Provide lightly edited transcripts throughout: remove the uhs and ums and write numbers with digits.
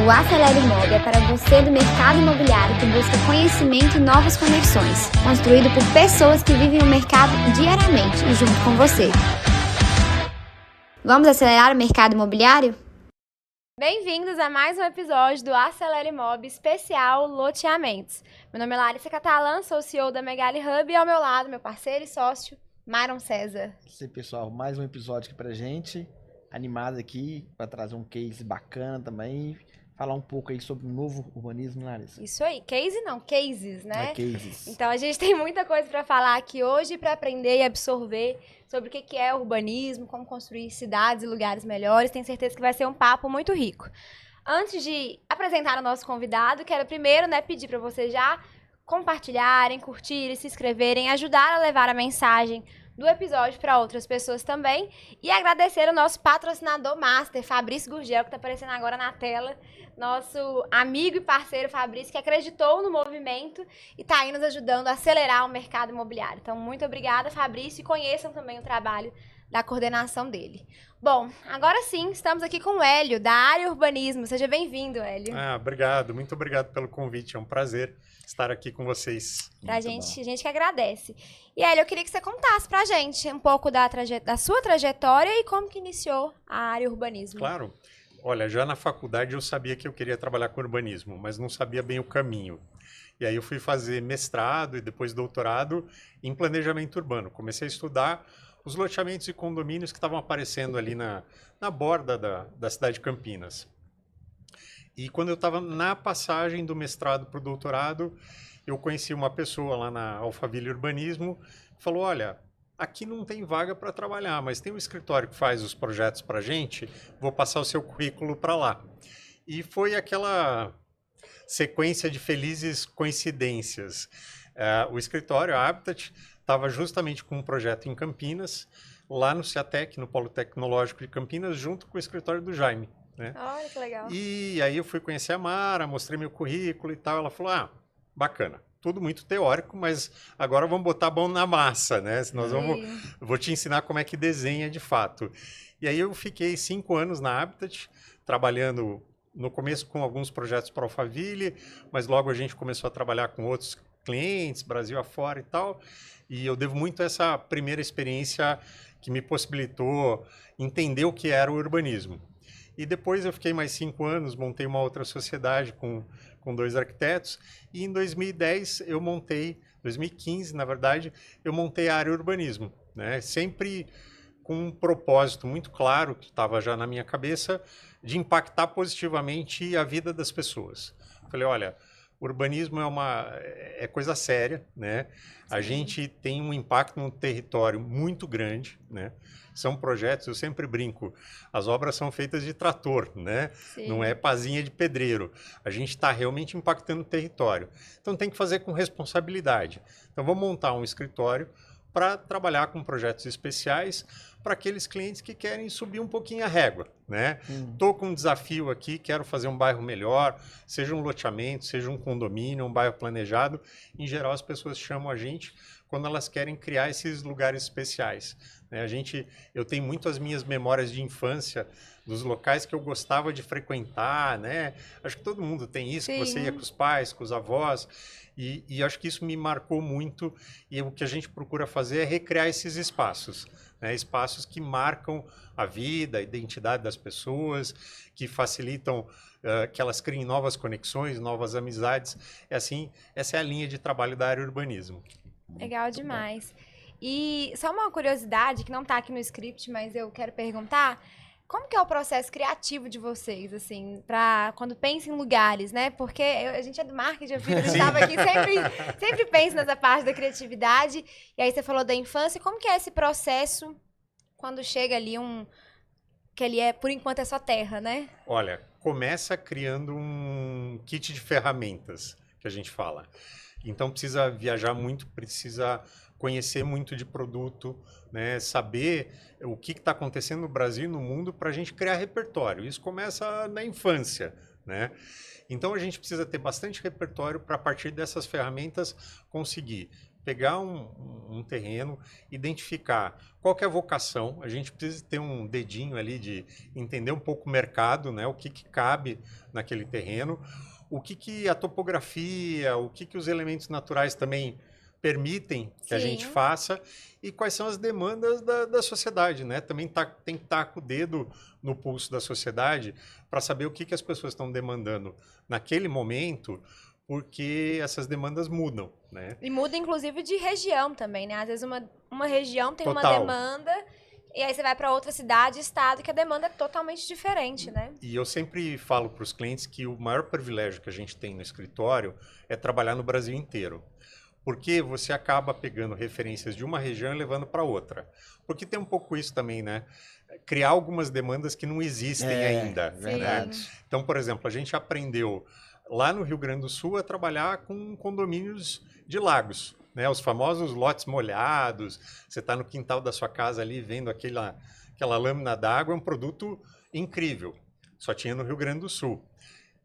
O Acelere Imob é para você do mercado imobiliário que busca conhecimento e novas conexões, construído por pessoas que vivem o mercado diariamente e junto com você. Vamos acelerar o mercado imobiliário? Bem-vindos a mais um episódio do Acelere Imob especial Loteamentos. Meu nome é Larissa Catalã, sou CEO da Megali Hub e ao meu lado, meu parceiro e sócio, Myron César. E aí, pessoal, mais um episódio aqui pra gente, animado aqui para trazer um case bacana também, falar um pouco aí sobre o novo urbanismo, Larissa. Isso aí, case não, cases, né? Cases. Então a gente tem muita coisa para falar aqui hoje para aprender e absorver sobre o que é urbanismo, como construir cidades e lugares melhores. Tenho certeza que vai ser um papo muito rico. Antes de apresentar o nosso convidado, quero primeiro, pedir para vocês já compartilharem, curtirem, se inscreverem, ajudar a levar a mensagem do episódio para outras pessoas também e agradecer o nosso patrocinador master, Fabrício Gurgel, que está aparecendo agora na tela, nosso amigo e parceiro Fabrício, que acreditou no movimento e está aí nos ajudando a acelerar o mercado imobiliário. Então, muito obrigada, Fabrício, e conheçam também o trabalho da coordenação dele. Bom, agora sim, estamos aqui com o Hélio, da área Urbanismo. Seja bem-vindo, Hélio. Obrigado, muito obrigado pelo convite, é um prazer estar aqui com vocês. A gente que agradece. E Hélio, eu queria que você contasse pra gente um pouco da sua trajetória e como que iniciou a área Urbanismo. Claro. Olha, já na faculdade eu sabia que eu queria trabalhar com urbanismo, mas não sabia bem o caminho. E aí eu fui fazer mestrado e depois doutorado em planejamento urbano. Comecei a estudar os loteamentos e condomínios que estavam aparecendo ali na borda da cidade de Campinas. E quando eu estava na passagem do mestrado para o doutorado, eu conheci uma pessoa lá na Alphaville Urbanismo que falou, olha, aqui não tem vaga para trabalhar, mas tem um escritório que faz os projetos para a gente, vou passar o seu currículo para lá. E foi aquela sequência de felizes coincidências. O escritório, a Habitat, estava justamente com um projeto em Campinas, lá no CEATEC, no Polo Tecnológico de Campinas, junto com o escritório do Jaime. Né? Olha que legal. E aí eu fui conhecer a Mara, mostrei meu currículo e tal, ela falou, bacana, tudo muito teórico, mas agora vamos botar a mão na massa, né? Vou te ensinar como é que desenha de fato. E aí eu fiquei 5 anos na Habitat, trabalhando no começo com alguns projetos para Alphaville, mas logo a gente começou a trabalhar com outros clientes, Brasil afora e tal, e eu devo muito a essa primeira experiência que me possibilitou entender o que era o urbanismo. E depois eu fiquei mais 5 anos, montei uma outra sociedade com 2 arquitetos, e em 2015, na verdade, eu montei a área urbanismo, né? Sempre com um propósito muito claro, que estava já na minha cabeça, de impactar positivamente a vida das pessoas. Falei, olha, urbanismo é coisa séria, né? A gente tem um impacto no território muito grande, né? São projetos, eu sempre brinco, as obras são feitas de trator, né? Sim. Não é pazinha de pedreiro. A gente está realmente impactando o território. Então tem que fazer com responsabilidade. Então vamos montar um escritório para trabalhar com projetos especiais para aqueles clientes que querem subir um pouquinho a régua, né? Estou com um desafio aqui, quero fazer um bairro melhor, seja um loteamento, seja um condomínio, um bairro planejado. Em geral, as pessoas chamam a gente quando elas querem criar esses lugares especiais. Né? Eu tenho muito as minhas memórias de infância, dos locais que eu gostava de frequentar, né? Acho que todo mundo tem isso, que você ia com os pais, com os avós, e acho que isso me marcou muito, e o que a gente procura fazer é recriar esses espaços, né? Espaços que marcam a vida, a identidade das pessoas, que facilitam que elas criem novas conexões, novas amizades. Essa é a linha de trabalho da área urbanismo. Legal demais. E só uma curiosidade que não está aqui no script, mas eu quero perguntar, como que é o processo criativo de vocês, assim, para quando pensa em lugares, né? Porque a gente é do marketing, eu estava aqui, sempre penso nessa parte da criatividade. E aí você falou da infância, como que é esse processo quando chega ali que ali por enquanto é só terra, né? Olha, começa criando um kit de ferramentas, que a gente fala. Então precisa viajar muito, precisa conhecer muito de produto, né? Saber o que está acontecendo no Brasil e no mundo para a gente criar repertório. Isso começa na infância, né? Então a gente precisa ter bastante repertório para, a partir dessas ferramentas, conseguir pegar um terreno, identificar qual que é a vocação, a gente precisa ter um dedinho ali de entender um pouco o mercado, né? O que cabe naquele terreno, o que a topografia, o que os elementos naturais também permitem que a gente faça e quais são as demandas da sociedade, né? Também tem que estar com o dedo no pulso da sociedade para saber o que as pessoas estão demandando naquele momento, porque essas demandas mudam, né? E muda, inclusive, de região também, né? Às vezes uma região tem uma Total. demanda e aí você vai para outra cidade, estado, que a demanda é totalmente diferente, né? E eu sempre falo para os clientes que o maior privilégio que a gente tem no escritório é trabalhar no Brasil inteiro. Porque você acaba pegando referências de uma região e levando para outra. Porque tem um pouco isso também, né? Criar algumas demandas que não existem ainda. Verdade. Né? Então, por exemplo, a gente aprendeu lá no Rio Grande do Sul a trabalhar com condomínios de lagos, né? Os famosos lotes molhados. Você está no quintal da sua casa ali vendo aquela lâmina d'água, é um produto incrível. Só tinha no Rio Grande do Sul.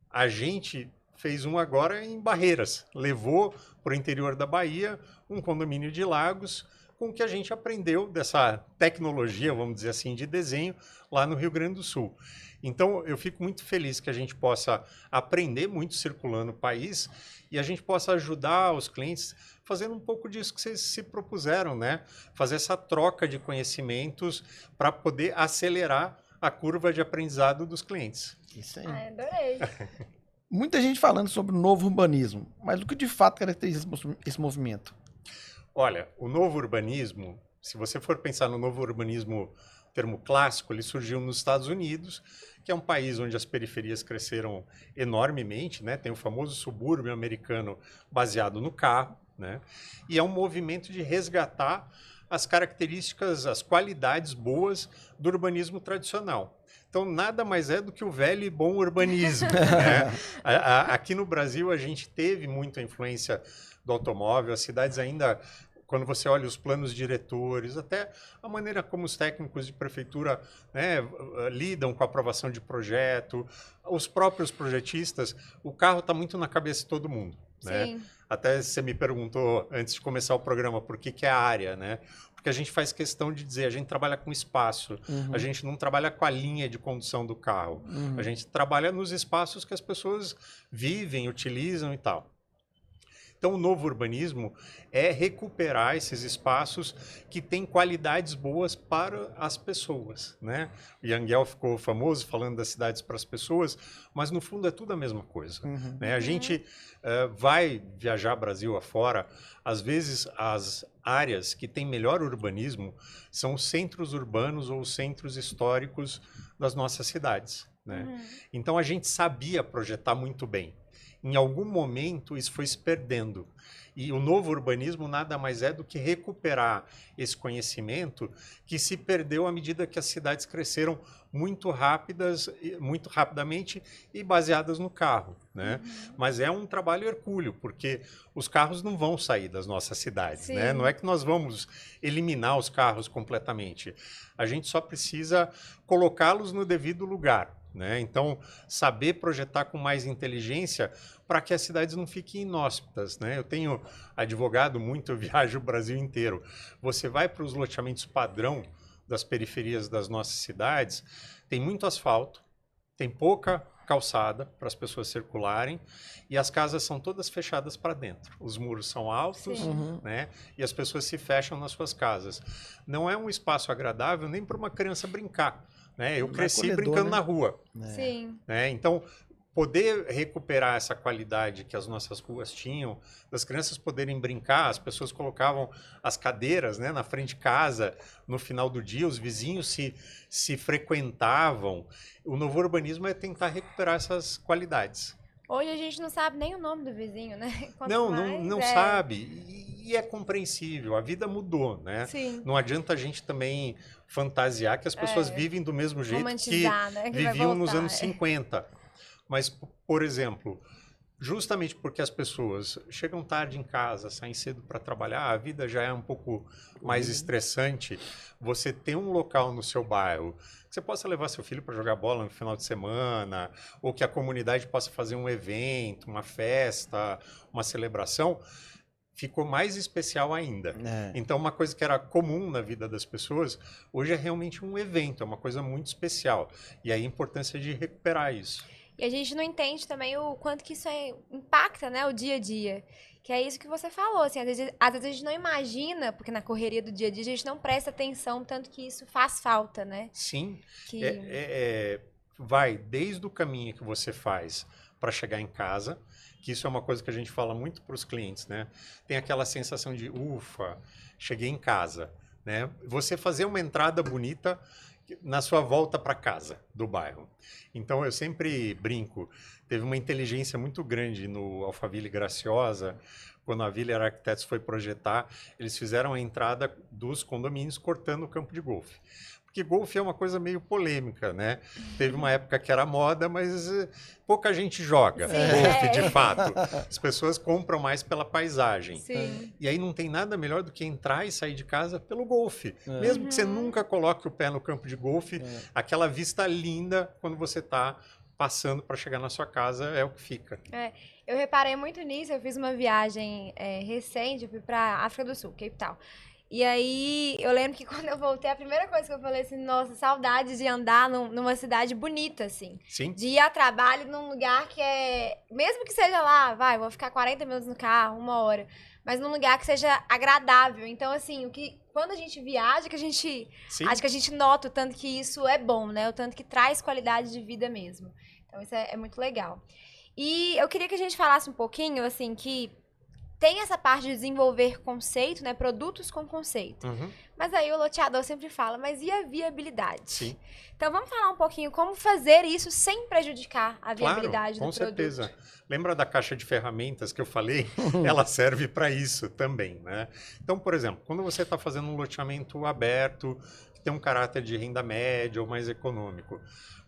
A gente fez um agora em Barreiras, levou para o interior da Bahia um condomínio de lagos com o que a gente aprendeu dessa tecnologia, vamos dizer assim, de desenho lá no Rio Grande do Sul. Então, eu fico muito feliz que a gente possa aprender muito circulando o país e a gente possa ajudar os clientes fazendo um pouco disso que vocês se propuseram, né? Fazer essa troca de conhecimentos para poder acelerar a curva de aprendizado dos clientes. Isso aí. Ai, adorei. Muita gente falando sobre o novo urbanismo, mas o que de fato caracteriza esse movimento? Olha, o novo urbanismo, se você for pensar no novo urbanismo, termo clássico, ele surgiu nos Estados Unidos, que é um país onde as periferias cresceram enormemente, né? Tem o famoso subúrbio americano baseado no carro, né? E é um movimento de resgatar as características, as qualidades boas do urbanismo tradicional. Então, nada mais é do que o velho e bom urbanismo. Né? Aqui no Brasil, a gente teve muita influência do automóvel, as cidades ainda, quando você olha os planos diretores, até a maneira como os técnicos de prefeitura, né, lidam com a aprovação de projeto, os próprios projetistas, o carro está muito na cabeça de todo mundo. Né? Sim. Até você me perguntou antes de começar o programa por que é a área, né? Porque a gente faz questão de dizer, a gente trabalha com espaço, a gente não trabalha com a linha de condução do carro, a gente trabalha nos espaços que as pessoas vivem, utilizam e tal. Então, o novo urbanismo é recuperar esses espaços que têm qualidades boas para as pessoas, né? O Yangel ficou famoso falando das cidades para as pessoas, mas no fundo é tudo a mesma coisa. Né? A gente vai viajar Brasil afora, às vezes as áreas que têm melhor urbanismo são os centros urbanos ou os centros históricos das nossas cidades. Né? Então, a gente sabia projetar muito bem. Em algum momento, isso foi se perdendo. E o novo urbanismo nada mais é do que recuperar esse conhecimento que se perdeu à medida que as cidades cresceram muito rapidamente e baseadas no carro. Né? Mas é um trabalho hercúleo, porque os carros não vão sair das nossas cidades. Né? Não é que nós vamos eliminar os carros completamente. A gente só precisa colocá-los no devido lugar. Né? Então, saber projetar com mais inteligência para que as cidades não fiquem inóspitas. Né? Eu tenho advogado muito, eu viajo o Brasil inteiro. Você vai para os loteamentos padrão das periferias das nossas cidades, tem muito asfalto, tem pouca calçada para as pessoas circularem e as casas são todas fechadas para dentro. Os muros são altos, né? E as pessoas se fecham nas suas casas. Não é um espaço agradável nem para uma criança brincar. Né? Eu cresci brincando na rua. Sim. Né? Então, poder recuperar essa qualidade que as nossas ruas tinham, das crianças poderem brincar, as pessoas colocavam as cadeiras, né, na frente de casa, no final do dia, os vizinhos se frequentavam. O novo urbanismo é tentar recuperar essas qualidades. Hoje a gente não sabe nem o nome do vizinho, né? Não sabe. E é compreensível. A vida mudou, né? Sim. Não adianta a gente também fantasiar que as pessoas vivem do mesmo jeito que né? viviam nos anos 50. Mas, por exemplo, justamente porque as pessoas chegam tarde em casa, saem cedo para trabalhar, a vida já é um pouco mais estressante. Você tem um local no seu bairro que você possa levar seu filho para jogar bola no final de semana, ou que a comunidade possa fazer um evento, uma festa, uma celebração, ficou mais especial ainda. É. Então, uma coisa que era comum na vida das pessoas, hoje é realmente um evento, é uma coisa muito especial. E aí a importância de recuperar isso. E a gente não entende também o quanto que isso impacta, né, o dia a dia. Que é isso que você falou, assim, às vezes a gente não imagina, porque na correria do dia a dia a gente não presta atenção, tanto que isso faz falta, né? Sim, Que... vai desde o caminho que você faz para chegar em casa, que isso é uma coisa que a gente fala muito para os clientes, né? Tem aquela sensação de, ufa, cheguei em casa, né? Você fazer uma entrada bonita na sua volta para casa do bairro. Então, eu sempre brinco, teve uma inteligência muito grande no Alphaville Graciosa, quando a Viller Arquitetos foi projetar, eles fizeram a entrada dos condomínios cortando o campo de golfe. Porque golfe é uma coisa meio polêmica, né? Teve uma época que era moda, mas pouca gente joga golfe, de fato. As pessoas compram mais pela paisagem. Sim. E aí não tem nada melhor do que entrar e sair de casa pelo golfe. Mesmo que você nunca coloque o pé no campo de golfe, aquela vista linda quando você está passando para chegar na sua casa é o que fica. Eu reparei muito nisso, eu fiz uma viagem recente, eu fui para África do Sul, Cape Town. E aí, eu lembro que quando eu voltei, a primeira coisa que eu falei assim, nossa, saudade de andar numa cidade bonita, assim. Sim. De ir a trabalho num lugar que mesmo que seja lá, vou ficar 40 minutos no carro, 1 hora, mas num lugar que seja agradável. Então, assim, quando a gente viaja, que a gente, acho que a gente nota o tanto que isso é bom, né? O tanto que traz qualidade de vida mesmo. Então, isso é muito legal. E eu queria que a gente falasse um pouquinho, assim, que tem essa parte de desenvolver conceito, né? Produtos com conceito. Mas aí o loteador sempre fala, mas e a viabilidade? Sim. Então vamos falar um pouquinho como fazer isso sem prejudicar a viabilidade com do produto. certeza. Lembra da caixa de ferramentas que eu falei? Ela serve para isso também, né? Então, por exemplo, quando você está fazendo um loteamento aberto, que tem um caráter de renda média ou mais econômico,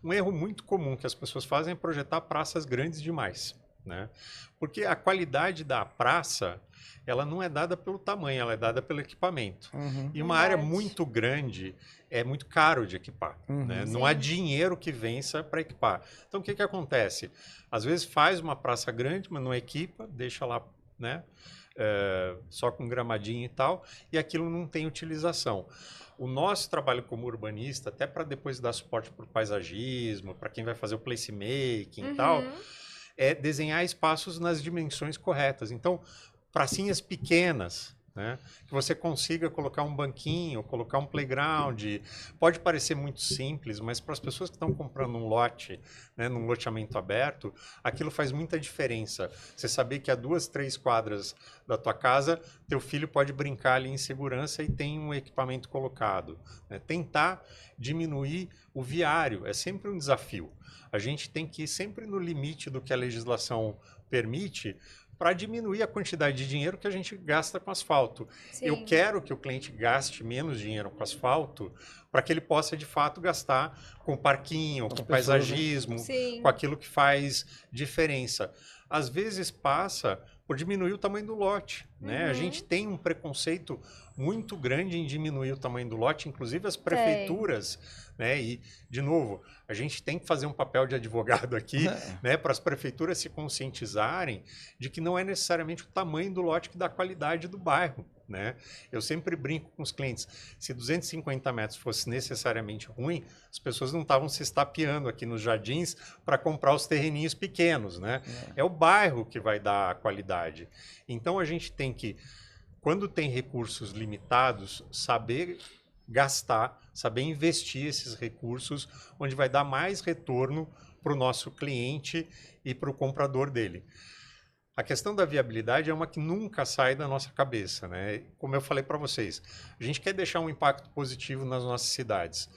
um erro muito comum que as pessoas fazem é projetar praças grandes demais. Né? Porque a qualidade da praça, ela não é dada pelo tamanho, ela é dada pelo equipamento. E uma área muito grande é muito caro de equipar. Né? Não há dinheiro que vença para equipar. Então, o que acontece? Às vezes faz uma praça grande, mas não equipa, deixa lá, né? Só com gramadinho e tal, e aquilo não tem utilização. O nosso trabalho como urbanista, até para depois dar suporte para o paisagismo, para quem vai fazer o placemaking e tal, é desenhar espaços nas dimensões corretas. Então, pracinhas pequenas, né? Que você consiga colocar um banquinho, colocar um playground. Pode parecer muito simples, mas para as pessoas que estão comprando um lote, né, num loteamento aberto, aquilo faz muita diferença. Você saber que a 2, 3 quadras da tua casa, teu filho pode brincar ali em segurança e tem um equipamento colocado. Né? Tentar diminuir o viário é sempre um desafio. A gente tem que ir sempre no limite do que a legislação permite para diminuir a quantidade de dinheiro que a gente gasta com asfalto. Sim. Eu quero que o cliente gaste menos dinheiro com asfalto para que ele possa, de fato, gastar com parquinho, com paisagismo, com aquilo que faz diferença. Às vezes passa por diminuir o tamanho do lote. Né? A gente tem um preconceito muito grande em diminuir o tamanho do lote, inclusive as prefeituras, né? E, de novo, a gente tem que fazer um papel de advogado aqui, né? Para as prefeituras se conscientizarem de que não é necessariamente o tamanho do lote que dá qualidade do bairro. Né? Eu sempre brinco com os clientes, se 250 metros fosse necessariamente ruim, as pessoas não estavam se estapeando aqui nos jardins para comprar os terreninhos pequenos. Né? É o bairro que vai dar a qualidade. Então, a gente tem que, quando tem recursos limitados, saber gastar, saber investir esses recursos onde vai dar mais retorno para o nosso cliente e para o comprador dele. A questão da viabilidade é uma que nunca sai da nossa cabeça, né? Como eu falei para vocês, a gente quer deixar um impacto positivo nas nossas cidades.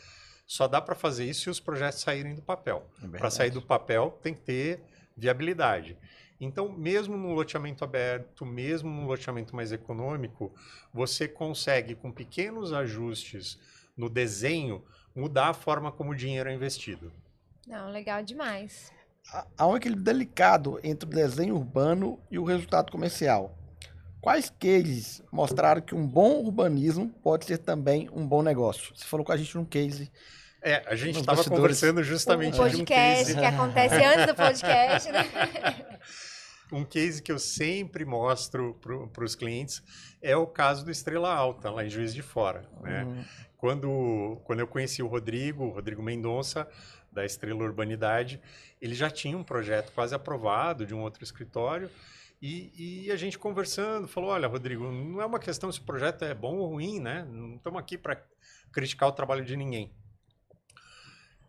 Só dá para fazer isso se os projetos saírem do papel. Para sair do papel tem que ter viabilidade. Então, mesmo no loteamento aberto, mesmo no loteamento mais econômico, você consegue, com pequenos ajustes no desenho, mudar a forma como o dinheiro é investido. Não, legal demais. Há um equilíbrio delicado entre o desenho urbano e o resultado comercial. Quais cases mostraram que um bom urbanismo pode ser também um bom negócio? Você falou com a gente num case. A gente estava conversando justamente de um podcast que acontece antes do podcast, né? Um case que eu sempre mostro para os clientes é o caso do Estrela Alta, lá em Juiz de Fora, né? Quando eu conheci o Rodrigo Mendonça, da Estrela Urbanidade, ele já tinha um projeto quase aprovado de um outro escritório, e a gente conversando, falou, olha, Rodrigo, não é uma questão se o projeto é bom ou ruim, né? Não estamos aqui para criticar o trabalho de ninguém.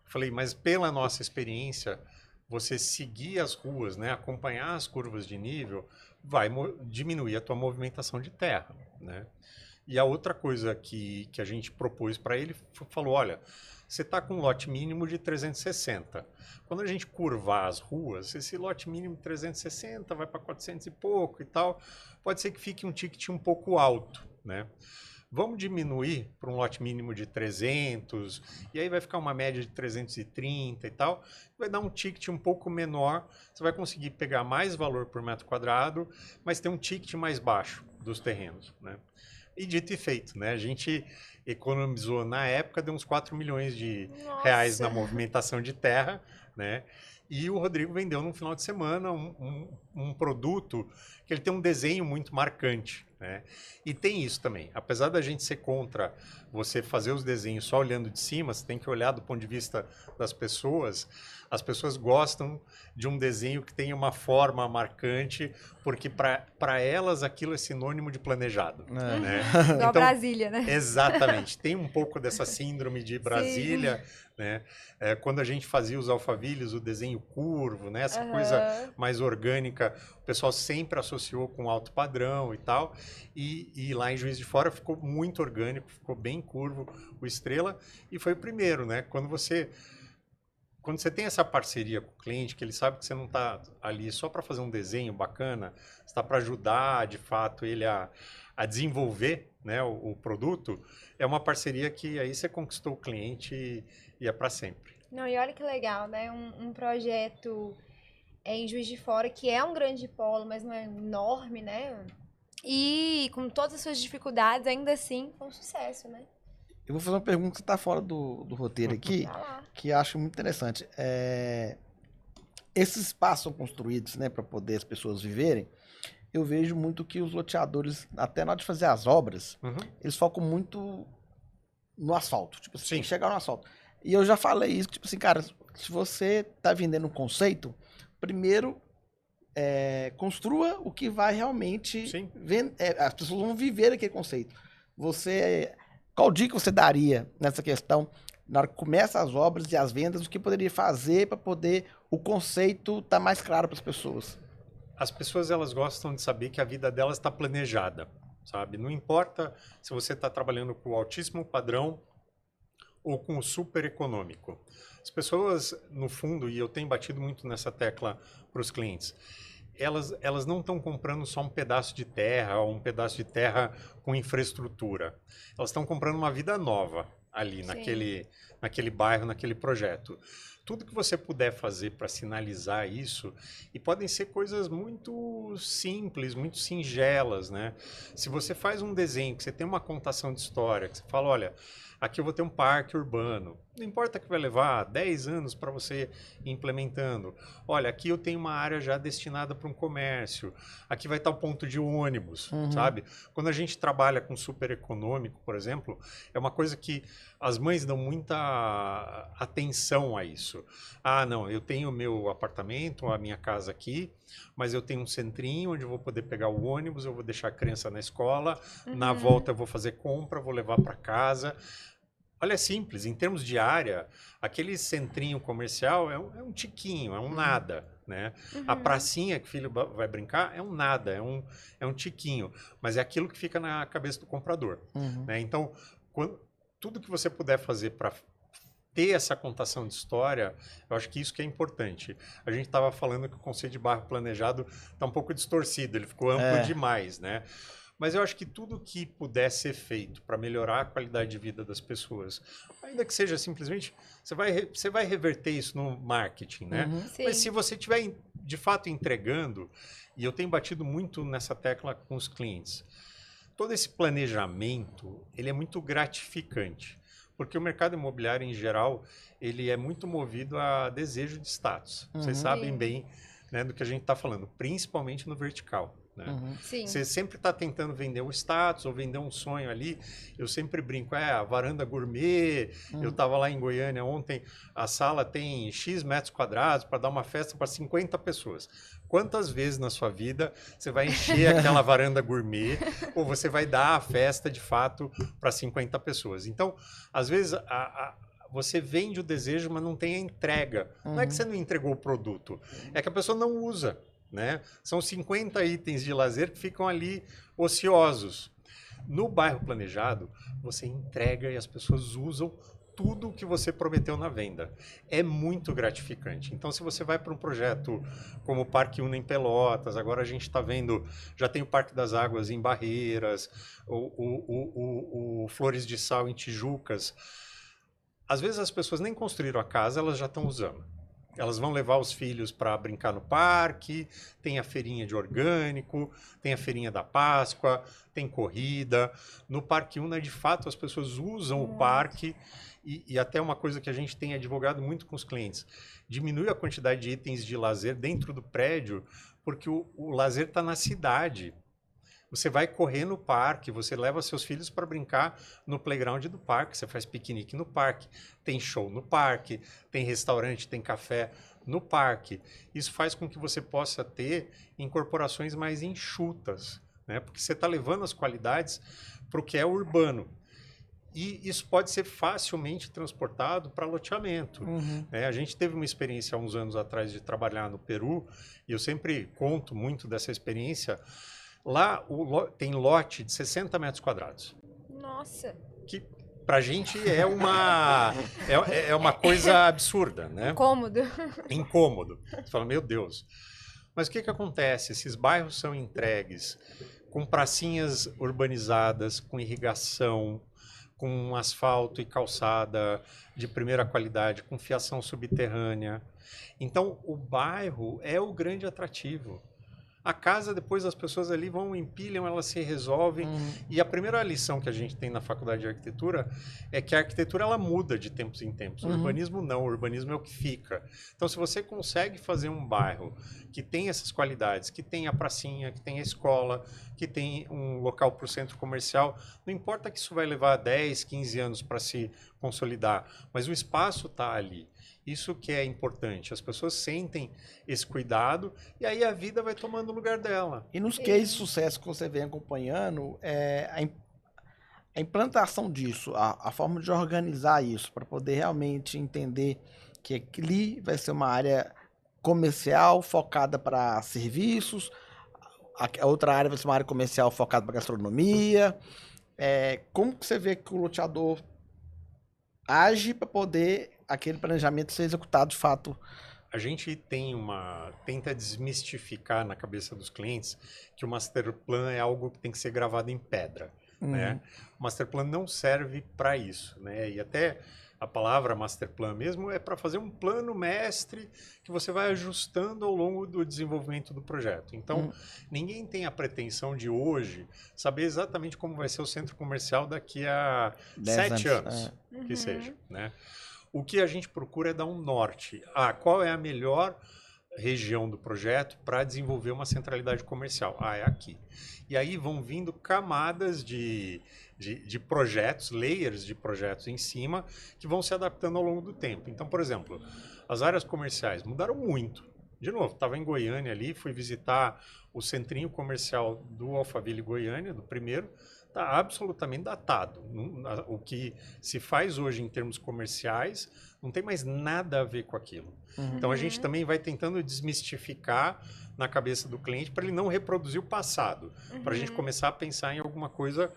Falei, mas pela nossa experiência, você seguir as ruas, né, acompanhar as curvas de nível, vai diminuir a tua movimentação de terra, né? E a outra coisa que a gente propôs para ele, falou, olha, você está com um lote mínimo de 360. Quando a gente curvar as ruas, esse lote mínimo de 360 vai para 400 e pouco e tal, pode ser que fique um ticket um pouco alto, né? Vamos diminuir para um lote mínimo de 300, e aí vai ficar uma média de 330 e tal, vai dar um ticket um pouco menor, você vai conseguir pegar mais valor por metro quadrado, mas ter um ticket mais baixo dos terrenos, né? E dito e feito, né? A gente economizou, na época, deu uns 4 milhões de reais na movimentação de terra, né? E o Rodrigo vendeu no final de semana um produto que ele tem um desenho muito marcante, né? E tem isso também. Apesar da gente ser contra você fazer os desenhos só olhando de cima, você tem que olhar do ponto de vista das pessoas. As pessoas gostam de um desenho que tenha uma forma marcante, porque para elas aquilo é sinônimo de planejado. Né? Igual Então, Brasília, né? Exatamente. Tem um pouco dessa síndrome de Brasília, né? Quando a gente fazia os alfavilhos, o desenho curvo, né? Essa coisa mais orgânica, o pessoal sempre associou com alto padrão e tal. E lá em Juiz de Fora ficou muito orgânico, ficou bem curvo o Estrela. E foi o primeiro, né? Quando você tem essa parceria com o cliente, que ele sabe que você não está ali só para fazer um desenho bacana, você está para ajudar, de fato, ele a desenvolver, né, o produto, é uma parceria que aí você conquistou o cliente e é para sempre. Não, e olha que legal, né? Um projeto em Juiz de Fora, que é um grande polo, mas não é enorme, né? E com todas as suas dificuldades, ainda assim, foi um sucesso, né? Eu vou fazer uma pergunta que está fora do roteiro aqui, que acho muito interessante. Esses espaços são construídos, né, para poder as pessoas viverem. Eu vejo muito que os loteadores, até na hora de fazer as obras, eles focam muito no asfalto. Tipo assim, chegar no asfalto. E eu já falei isso, tipo assim, cara, se você está vendendo um conceito, primeiro construa o que vai realmente as pessoas vão viver aquele conceito. Qual dica você daria nessa questão, na hora que começa as obras e as vendas, o que poderia fazer para poder o conceito estar mais claro para as pessoas? As pessoas, elas gostam de saber que a vida delas está planejada, sabe? Não importa se você está trabalhando com o altíssimo padrão ou com o super econômico. As pessoas, no fundo, e eu tenho batido muito nessa tecla para os clientes, elas não estão comprando só um pedaço de terra ou um pedaço de terra com infraestrutura. Elas estão comprando uma vida nova ali, naquele bairro, naquele projeto. Tudo que você puder fazer para sinalizar isso, e podem ser coisas muito simples, muito singelas, né? Se você faz um desenho, que você tem uma contação de história, que você fala, olha, aqui eu vou ter um parque urbano. Não importa que vai levar 10 anos para você ir implementando. Olha, aqui eu tenho uma área já destinada para um comércio. Aqui vai estar o ponto de ônibus, sabe? Quando a gente trabalha com super econômico, por exemplo, é uma coisa que as mães dão muita atenção a isso. Ah, não, eu tenho o meu apartamento, a minha casa aqui, mas eu tenho um centrinho onde eu vou poder pegar o ônibus, eu vou deixar a criança na escola, na volta eu vou fazer compra, vou levar para casa. Olha, é simples, em termos de área, aquele centrinho comercial é um tiquinho, é um nada, né? A pracinha que o filho vai brincar é um nada, é um tiquinho, mas é aquilo que fica na cabeça do comprador, né? Então, tudo que você puder fazer para ter essa contação de história, eu acho que isso que é importante. A gente estava falando que o conceito de bairro planejado está um pouco distorcido, ele ficou amplo demais, né? Mas eu acho que tudo que puder ser feito para melhorar a qualidade de vida das pessoas, ainda que seja simplesmente, você vai reverter isso no marketing, né? Mas se você estiver de fato entregando, e eu tenho batido muito nessa tecla com os clientes, todo esse planejamento, ele é muito gratificante, porque o mercado imobiliário em geral, ele é muito movido a desejo de status. Vocês sabem bem né, do que a gente está falando, principalmente no vertical. Né? Sim. Você sempre está tentando vender um status ou vender um sonho ali. Eu sempre brinco, a varanda gourmet. Eu estava lá em Goiânia ontem, a sala tem X metros quadrados para dar uma festa para 50 pessoas. Quantas vezes na sua vida você vai encher aquela varanda gourmet ou você vai dar a festa de fato para 50 pessoas? Então, às vezes, você vende o desejo, mas não tem a entrega. Não é que você não entregou o produto, é que a pessoa não usa. Né? São 50 itens de lazer que ficam ali ociosos. No bairro planejado, você entrega e as pessoas usam tudo o que você prometeu na venda. É muito gratificante. Então, se você vai para um projeto como o Parque Una em Pelotas, agora a gente está vendo, já tem o Parque das Águas em Barreiras, o Flores de Sal em Tijucas. Às vezes as pessoas nem construíram a casa, elas já estão usando. Elas vão levar os filhos para brincar no parque, tem a feirinha de orgânico, tem a feirinha da Páscoa, tem corrida. No Parque Una, de fato, as pessoas usam o parque e até uma coisa que a gente tem advogado muito com os clientes. Diminui a quantidade de itens de lazer dentro do prédio, porque o lazer está na cidade. Você vai correr no parque, você leva seus filhos para brincar no playground do parque, você faz piquenique no parque, tem show no parque, tem restaurante, tem café no parque. Isso faz com que você possa ter incorporações mais enxutas, né? Porque você está levando as qualidades para o que é urbano. E isso pode ser facilmente transportado para loteamento. A gente teve uma experiência há uns anos atrás de trabalhar no Peru, e eu sempre conto muito dessa experiência. Lá tem lote de 60 metros quadrados. Nossa! Que pra gente é uma coisa absurda, né? Incômodo. Incômodo. Você fala, meu Deus. Mas o que acontece? Esses bairros são entregues com pracinhas urbanizadas, com irrigação, com asfalto e calçada de primeira qualidade, com fiação subterrânea. Então, o bairro é o grande atrativo. A casa, depois as pessoas ali vão, empilham, elas se resolvem. E a primeira lição que a gente tem na faculdade de arquitetura é que a arquitetura ela muda de tempos em tempos. O urbanismo não, o urbanismo é o que fica. Então, se você consegue fazer um bairro que tem essas qualidades, que tem a pracinha, que tem a escola, que tem um local para o centro comercial, não importa que isso vai levar 10, 15 anos para se consolidar, mas o espaço está ali. Isso que é importante. As pessoas sentem esse cuidado e aí a vida vai tomando o lugar dela. E nos cases de sucesso que você vem acompanhando, a implantação disso, a forma de organizar isso, para poder realmente entender que ali vai ser uma área comercial focada para serviços, a outra área vai ser uma área comercial focada para gastronomia. Como que você vê que o loteador age para poder aquele planejamento ser executado de fato? A gente tenta desmistificar na cabeça dos clientes que o master plan é algo que tem que ser gravado em pedra, né? O master plan não serve para isso, né? E até a palavra master plan mesmo é para fazer um plano mestre que você vai ajustando ao longo do desenvolvimento do projeto. Então, ninguém tem a pretensão de hoje saber exatamente como vai ser o centro comercial daqui a 7 anos, que seja, né? O que a gente procura é dar um norte. Qual é a melhor região do projeto para desenvolver uma centralidade comercial? É aqui. E aí vão vindo camadas de projetos, layers de projetos em cima, que vão se adaptando ao longo do tempo. Então, por exemplo, as áreas comerciais mudaram muito. De novo, estava em Goiânia ali, fui visitar o centrinho comercial do Alphaville Goiânia, do primeiro. Está absolutamente datado. O que se faz hoje em termos comerciais não tem mais nada a ver com aquilo. Então a gente também vai tentando desmistificar na cabeça do cliente para ele não reproduzir o passado, para a gente começar a pensar em alguma coisa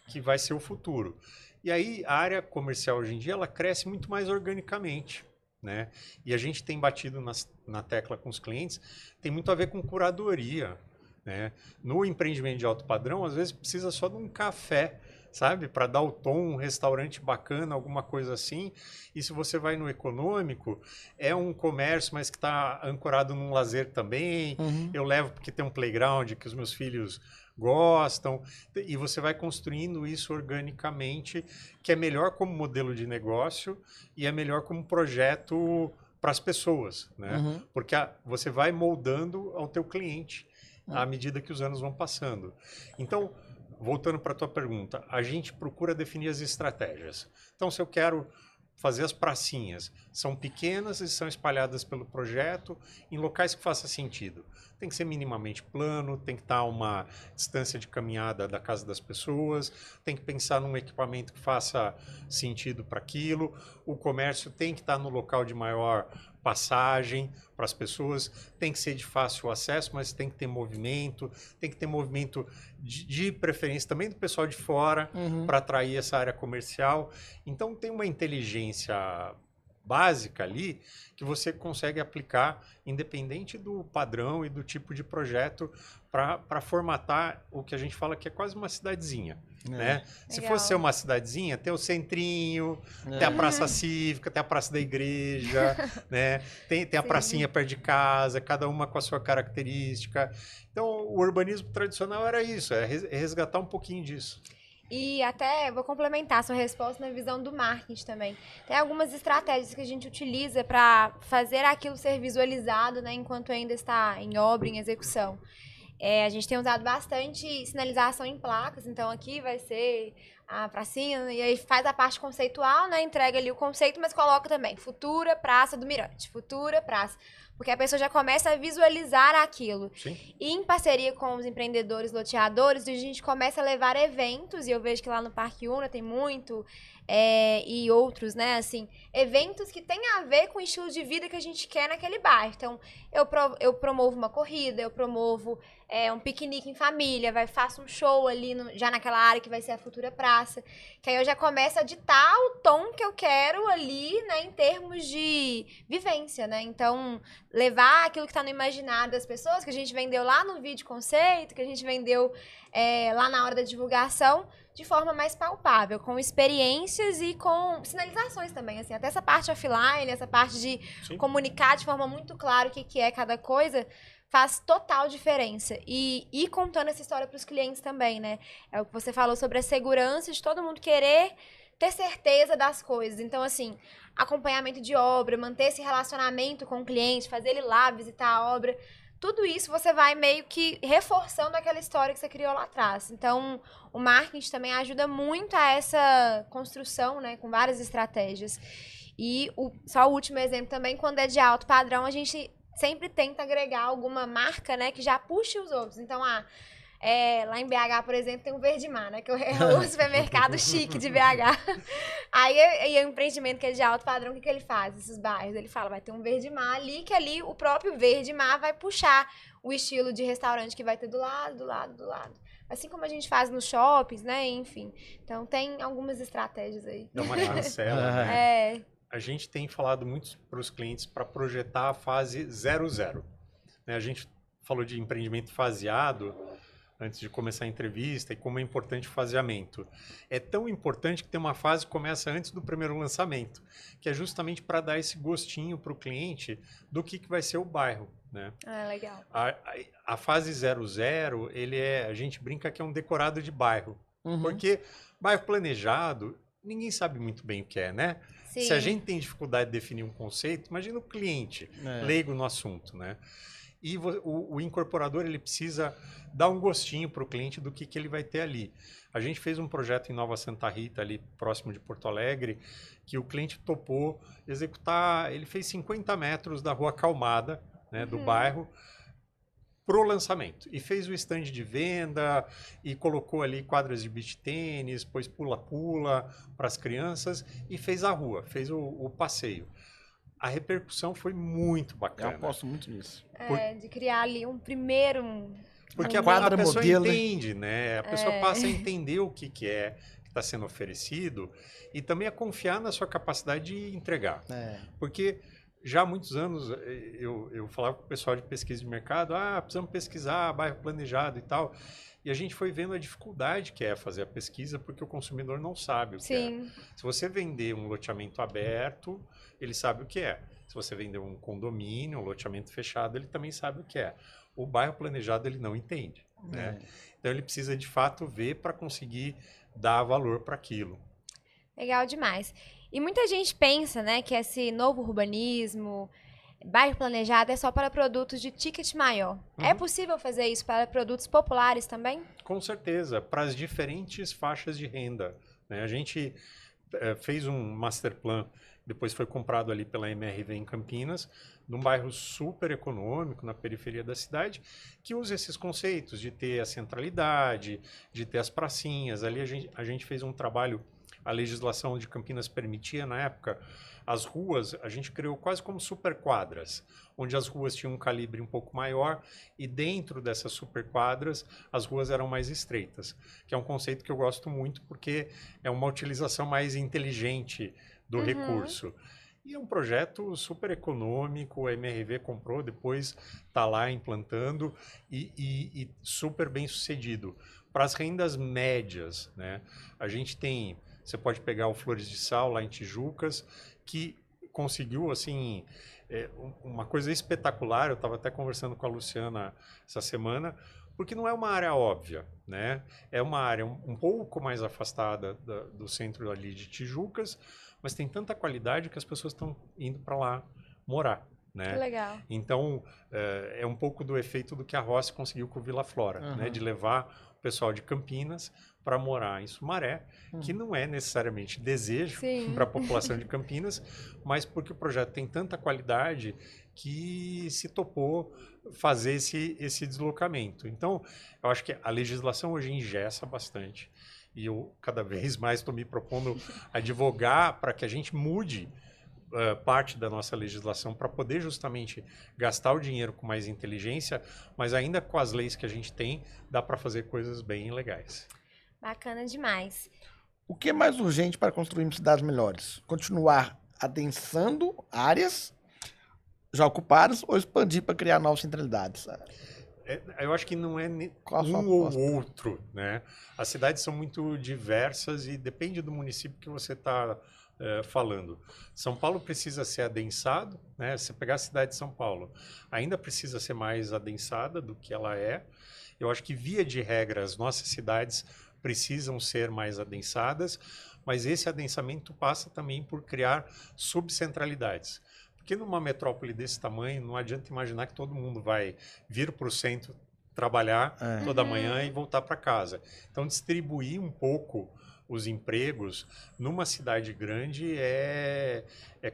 que vai ser o futuro. E aí a área comercial hoje em dia ela cresce muito mais organicamente, né? E a gente tem batido na tecla com os clientes, tem muito a ver com curadoria. Né? No empreendimento de alto padrão, às vezes precisa só de um café, sabe? Para dar o tom, um restaurante bacana, alguma coisa assim. E se você vai no econômico, é um comércio, mas que está ancorado num lazer também. Eu levo porque tem um playground que os meus filhos gostam. E você vai construindo isso organicamente, que é melhor como modelo de negócio e é melhor como projeto para as pessoas, né? Uhum. Porque você vai moldando ao teu cliente à medida que os anos vão passando. Então, voltando para a tua pergunta, a gente procura definir as estratégias. Então, se eu quero fazer as pracinhas, são pequenas e são espalhadas pelo projeto em locais que faça sentido. Tem que ser minimamente plano, tem que estar uma distância de caminhada da casa das pessoas, tem que pensar num equipamento que faça sentido para aquilo, o comércio tem que estar no local de maior passagem para as pessoas, tem que ser de fácil acesso, mas tem que ter movimento, tem que ter movimento de preferência também do pessoal de fora para atrair essa área comercial. Então tem uma inteligência básica ali que você consegue aplicar independente do padrão e do tipo de projeto para formatar o que a gente fala que é quase uma cidadezinha. Né? Se fosse ser uma cidadezinha, tem o centrinho, tem a praça cívica, tem a praça da igreja, né? tem a pracinha perto de casa, cada uma com a sua característica. Então, o urbanismo tradicional era isso, é resgatar um pouquinho disso. E até vou complementar a sua resposta na visão do marketing também. Tem algumas estratégias que a gente utiliza para fazer aquilo ser visualizado, né, enquanto ainda está em obra, em execução. A gente tem usado bastante sinalização em placas, então aqui vai ser a pracinha, e aí faz a parte conceitual, né, entrega ali o conceito, mas coloca também Futura Praça do Mirante, Futura Praça, porque a pessoa já começa a visualizar aquilo. Sim. E em parceria com os empreendedores loteadores, a gente começa a levar eventos, e eu vejo que lá no Parque Una tem muito, e outros, né, assim, eventos que tem a ver com o estilo de vida que a gente quer naquele bairro. Então, eu promovo uma corrida, eu promovo um piquenique em família, faço um show ali já naquela área que vai ser a Futura Praça, que aí eu já começo a ditar o tom que eu quero ali, né, em termos de vivência, né, então levar aquilo que está no imaginário das pessoas, que a gente vendeu lá no vídeo conceito, que a gente vendeu lá na hora da divulgação, de forma mais palpável, com experiências e com sinalizações também, assim, até essa parte offline, essa parte de comunicar de forma muito clara o que é cada coisa, faz total diferença. E contando essa história para os clientes também, né? É o que você falou sobre a segurança de todo mundo querer ter certeza das coisas. Então, assim, acompanhamento de obra, manter esse relacionamento com o cliente, fazer ele lá visitar a obra, tudo isso você vai meio que reforçando aquela história que você criou lá atrás. Então, o marketing também ajuda muito a essa construção, né, com várias estratégias. E só o último exemplo também, quando é de alto padrão, a gente sempre tenta agregar alguma marca, né, que já puxe os outros. Então, lá em BH, por exemplo, tem o Verdemar, né, que é o supermercado chique de BH. Aí o empreendimento que é de alto padrão, o que ele faz? Esses bairros, ele fala, vai ter um Verdemar ali, que ali o próprio Verdemar vai puxar o estilo de restaurante que vai ter do lado, do lado, do lado. Assim como a gente faz nos shoppings, né, enfim. Então, tem algumas estratégias aí. Dá uma chancela, né? A gente tem falado muito para os clientes para projetar a fase 00. Né? A gente falou de empreendimento faseado antes de começar a entrevista e como é importante o faseamento. É tão importante que tem uma fase que começa antes do primeiro lançamento, que é justamente para dar esse gostinho para o cliente do que vai ser o bairro. Né? Legal. A fase 00, a gente brinca que é um decorado de bairro. Porque bairro planejado, ninguém sabe muito bem o que é, né? Sim. Se a gente tem dificuldade de definir um conceito, imagina o cliente leigo no assunto, né? E o incorporador, ele precisa dar um gostinho para o cliente do que ele vai ter ali. A gente fez um projeto em Nova Santa Rita, ali próximo de Porto Alegre, que o cliente topou executar, ele fez 50 metros da Rua Calmada, né, do bairro, pro lançamento. E fez o stand de venda, e colocou ali quadras de beach tênis, pôs pula-pula para as crianças, e fez a rua, fez o passeio. A repercussão foi muito bacana. Eu aposto muito nisso. De criar ali um primeiro... Porque a pessoa modelo, entende, né? A pessoa passa a entender o que é que está sendo oferecido e também a confiar na sua capacidade de entregar. Porque já há muitos anos eu falava com o pessoal de pesquisa de mercado, precisamos pesquisar bairro planejado e tal. E a gente foi vendo a dificuldade que é fazer a pesquisa, porque o consumidor não sabe o que é. Se você vender um loteamento aberto, ele sabe o que é. Se você vender um condomínio, um loteamento fechado, ele também sabe o que é. O bairro planejado, ele não entende. Né? Então, ele precisa, de fato, ver para conseguir dar valor para aquilo. Legal demais. E muita gente pensa, né, que esse novo urbanismo, bairro planejado, é só para produtos de ticket maior. É possível fazer isso para produtos populares também? Com certeza, para as diferentes faixas de renda, né? A gente fez um master plan, depois foi comprado ali pela MRV em Campinas, num bairro super econômico, na periferia da cidade, que usa esses conceitos de ter a centralidade, de ter as pracinhas. Ali a gente fez um trabalho, a legislação de Campinas permitia na época, as ruas, a gente criou quase como superquadras, onde as ruas tinham um calibre um pouco maior e dentro dessas superquadras as ruas eram mais estreitas, que é um conceito que eu gosto muito porque é uma utilização mais inteligente do recurso. E é um projeto super econômico, a MRV comprou, depois está lá implantando e super bem sucedido. Para as rendas médias, né, a gente tem, você pode pegar o Flores de Sal lá em Tijucas, que conseguiu, assim, uma coisa espetacular. Eu estava até conversando com a Luciana essa semana, porque não é uma área óbvia, né? É uma área um pouco mais afastada do centro ali de Tijucas, mas tem tanta qualidade que as pessoas estão indo para lá morar, né? Que legal. Então, é um pouco do efeito do que a Rossi conseguiu com o Vila Flora, né? De levar o pessoal de Campinas para morar em Sumaré, que não é necessariamente desejo para a população de Campinas, mas porque o projeto tem tanta qualidade que se topou fazer esse deslocamento. Então, eu acho que a legislação hoje engessa bastante e eu cada vez mais estou me propondo advogar para que a gente mude parte da nossa legislação para poder justamente gastar o dinheiro com mais inteligência, mas ainda com as leis que a gente tem, dá para fazer coisas bem legais. Bacana demais. O que é mais urgente para construirmos cidades melhores? Continuar adensando áreas já ocupadas ou expandir para criar novas centralidades? Eu acho que não é Qual a sua um ou aposta? outro, né? As cidades são muito diversas e depende do município que você está falando. São Paulo precisa ser adensado, né? Se pegar a cidade de São Paulo, ainda precisa ser mais adensada do que ela é. Eu acho que, via de regra, as nossas cidades precisam ser mais adensadas, mas esse adensamento passa também por criar subcentralidades. Porque numa metrópole desse tamanho, não adianta imaginar que todo mundo vai vir para o centro trabalhar toda manhã e voltar para casa. Então, distribuir um pouco os empregos numa cidade grande é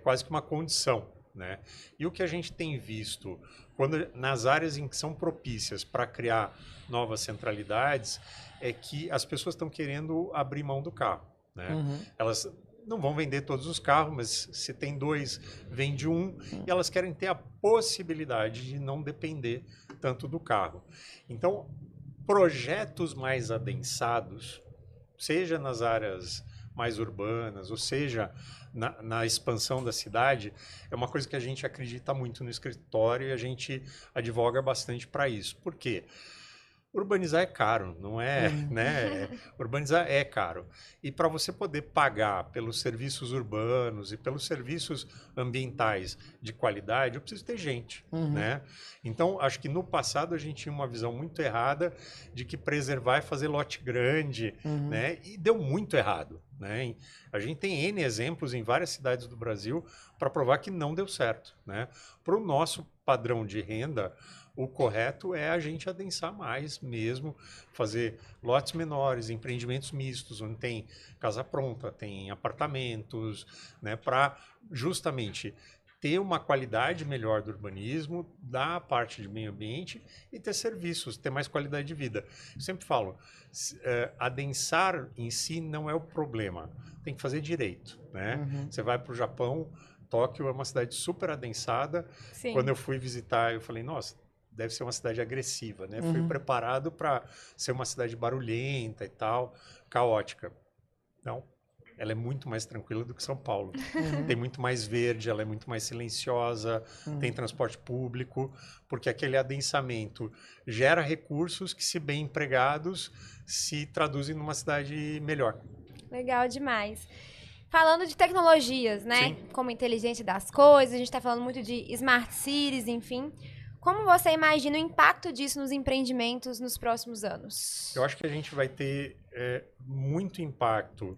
quase que uma condição, né? E o que a gente tem visto, nas áreas em que são propícias para criar novas centralidades, é que as pessoas estão querendo abrir mão do carro, né? Elas não vão vender todos os carros, mas se tem dois, vende um, e elas querem ter a possibilidade de não depender tanto do carro. Então, projetos mais adensados, seja nas áreas mais urbanas, ou seja, na expansão da cidade, é uma coisa que a gente acredita muito no escritório e a gente advoga bastante para isso. Por quê? Urbanizar é caro, não é, né? Urbanizar é caro. E para você poder pagar pelos serviços urbanos e pelos serviços ambientais de qualidade, eu preciso ter gente, né? Então, acho que no passado a gente tinha uma visão muito errada de que preservar é fazer lote grande, né? E deu muito errado, né? A gente tem N exemplos em várias cidades do Brasil para provar que não deu certo, né? Para o nosso padrão de renda, o correto é a gente adensar mais mesmo, fazer lotes menores, empreendimentos mistos, onde tem casa pronta, tem apartamentos, né, para justamente ter uma qualidade melhor do urbanismo, da parte de meio ambiente e ter serviços, ter mais qualidade de vida. Eu sempre falo, adensar em si não é o problema, tem que fazer direito, né? Você vai para o Japão, Tóquio é uma cidade super adensada. Sim. Quando eu fui visitar, eu falei, nossa, deve ser uma cidade agressiva, né? Fui preparado para ser uma cidade barulhenta e tal, caótica. Não, ela é muito mais tranquila do que São Paulo. Tem muito mais verde, ela é muito mais silenciosa, tem transporte público, porque aquele adensamento gera recursos que, se bem empregados, se traduzem numa cidade melhor. Legal demais. Falando de tecnologias, né? Sim. Como inteligência das coisas, a gente está falando muito de smart cities, enfim. Como você imagina o impacto disso nos empreendimentos nos próximos anos? Eu acho que a gente vai ter muito impacto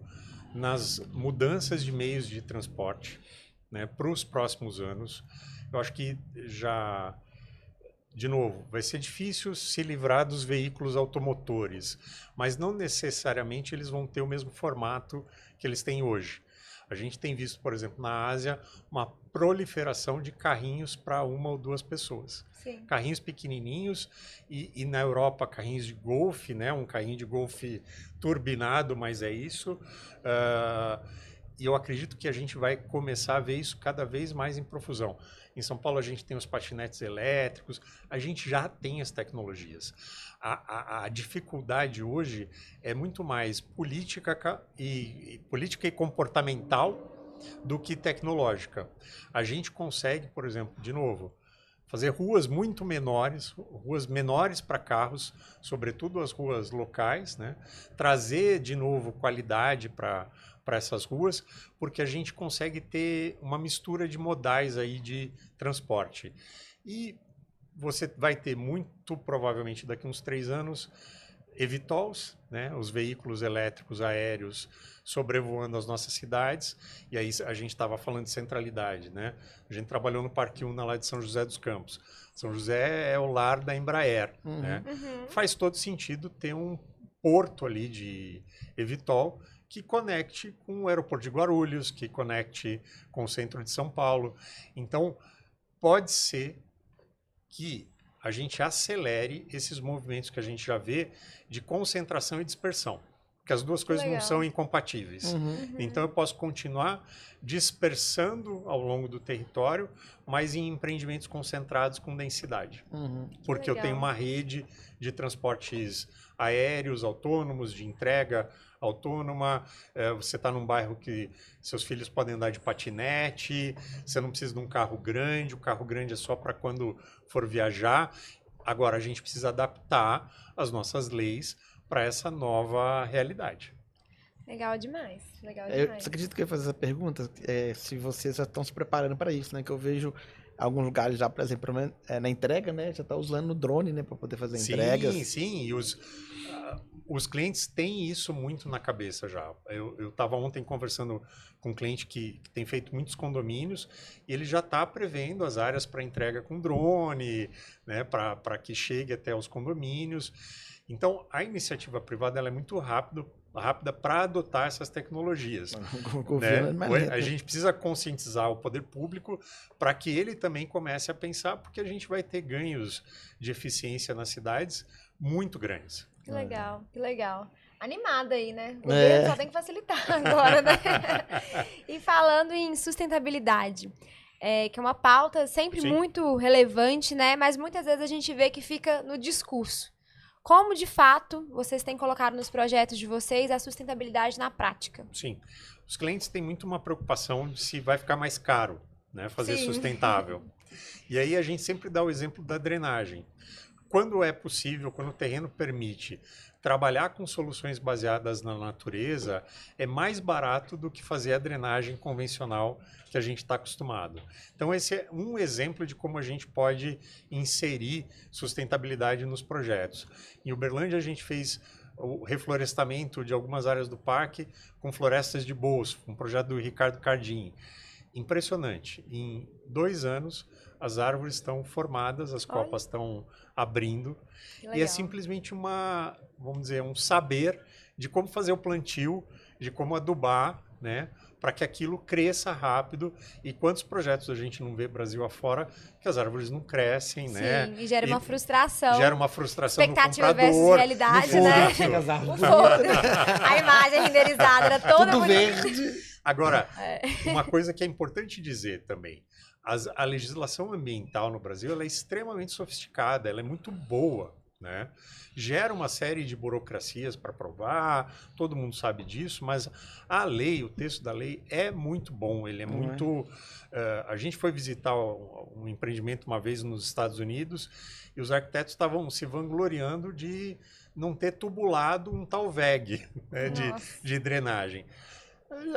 nas mudanças de meios de transporte, né, para os próximos anos. Eu acho que já, de novo, vai ser difícil se livrar dos veículos automotores, mas não necessariamente eles vão ter o mesmo formato que eles têm hoje. A gente tem visto, por exemplo, na Ásia, uma proliferação de carrinhos para uma ou duas pessoas. Sim. Carrinhos pequenininhos e na Europa carrinhos de golfe, né? Um carrinho de golfe turbinado, mas é isso. E eu acredito que a gente vai começar a ver isso cada vez mais em profusão. Em São Paulo a gente tem os patinetes elétricos, a gente já tem as tecnologias. A dificuldade hoje é muito mais política e comportamental do que tecnológica. A gente consegue, por exemplo, de novo, fazer ruas muito menores, ruas menores para carros, sobretudo as ruas locais, né? Trazer de novo qualidade para essas ruas, porque a gente consegue ter uma mistura de modais aí de transporte. E você vai ter muito provavelmente daqui a uns 3 anos eVTOLs, né? Os veículos elétricos aéreos sobrevoando as nossas cidades, e aí a gente estava falando de centralidade, né? A gente trabalhou no Parque Una lá de São José dos Campos. São José é o lar da Embraer, né? Faz todo sentido ter um porto ali de eVTOL que conecte com o aeroporto de Guarulhos, que conecte com o centro de São Paulo. Então, pode ser que a gente acelere esses movimentos que a gente já vê de concentração e dispersão, porque as duas coisas não são incompatíveis. Então, eu posso continuar dispersando ao longo do território, mas em empreendimentos concentrados com densidade. Porque eu tenho uma rede de transportes aéreos autônomos, de entrega autônoma, você está num bairro que seus filhos podem andar de patinete, você não precisa de um carro grande, o carro grande é só para quando for viajar. Agora, a gente precisa adaptar as nossas leis para essa nova realidade. Legal demais, legal demais. Você acredita que eu ia fazer essa pergunta? Se vocês já estão se preparando para isso, né? Que eu vejo alguns lugares já, por exemplo, na entrega, né? Já está usando o drone, né? Para poder fazer entregas. Sim. E os clientes têm isso muito na cabeça já. Eu estava ontem conversando com um cliente que tem feito muitos condomínios e ele já está prevendo as áreas para entrega com drone, né? Para que chegue até os condomínios. Então, a iniciativa privada ela é muito rápida para adotar essas tecnologias. Né? A gente precisa conscientizar o poder público para que ele também comece a pensar, porque a gente vai ter ganhos de eficiência nas cidades muito grandes. Que legal, que legal. Animada aí, né? O governo só tem que facilitar agora, né? E falando em sustentabilidade, que é uma pauta sempre muito relevante, né? Mas muitas vezes a gente vê que fica no discurso. Como, de fato, vocês têm colocado nos projetos de vocês a sustentabilidade na prática? Sim. Os clientes têm muito uma preocupação de se vai ficar mais caro, né, fazer sustentável. E aí a gente sempre dá o exemplo da drenagem. Quando é possível, quando o terreno permite trabalhar com soluções baseadas na natureza, é mais barato do que fazer a drenagem convencional que a gente está acostumado. Então, esse é um exemplo de como a gente pode inserir sustentabilidade nos projetos. Em Uberlândia, a gente fez o reflorestamento de algumas áreas do parque com florestas de bolso, um projeto do Ricardo Cardim. Impressionante. Em 2 anos, as árvores estão formadas, as copas estão abrindo. E é simplesmente vamos dizer, um saber de como fazer o plantio, de como adubar, né? Para que aquilo cresça rápido. E quantos projetos a gente não vê Brasil afora que as árvores não crescem, né? Sim, e gera uma frustração. Gera uma frustração expectativa no comprador. Versus realidade, né? O fogo. A imagem renderizada era toda tudo verde. Agora, uma coisa que é importante dizer também. A legislação ambiental no Brasil ela é extremamente sofisticada, ela é muito boa, né? Gera uma série de burocracias para aprovar, todo mundo sabe disso, mas a lei, o texto da lei é muito bom, ele é muito... a gente foi visitar um empreendimento uma vez nos Estados Unidos e os arquitetos estavam se vangloriando de não ter tubulado um tal VEG, né, de drenagem.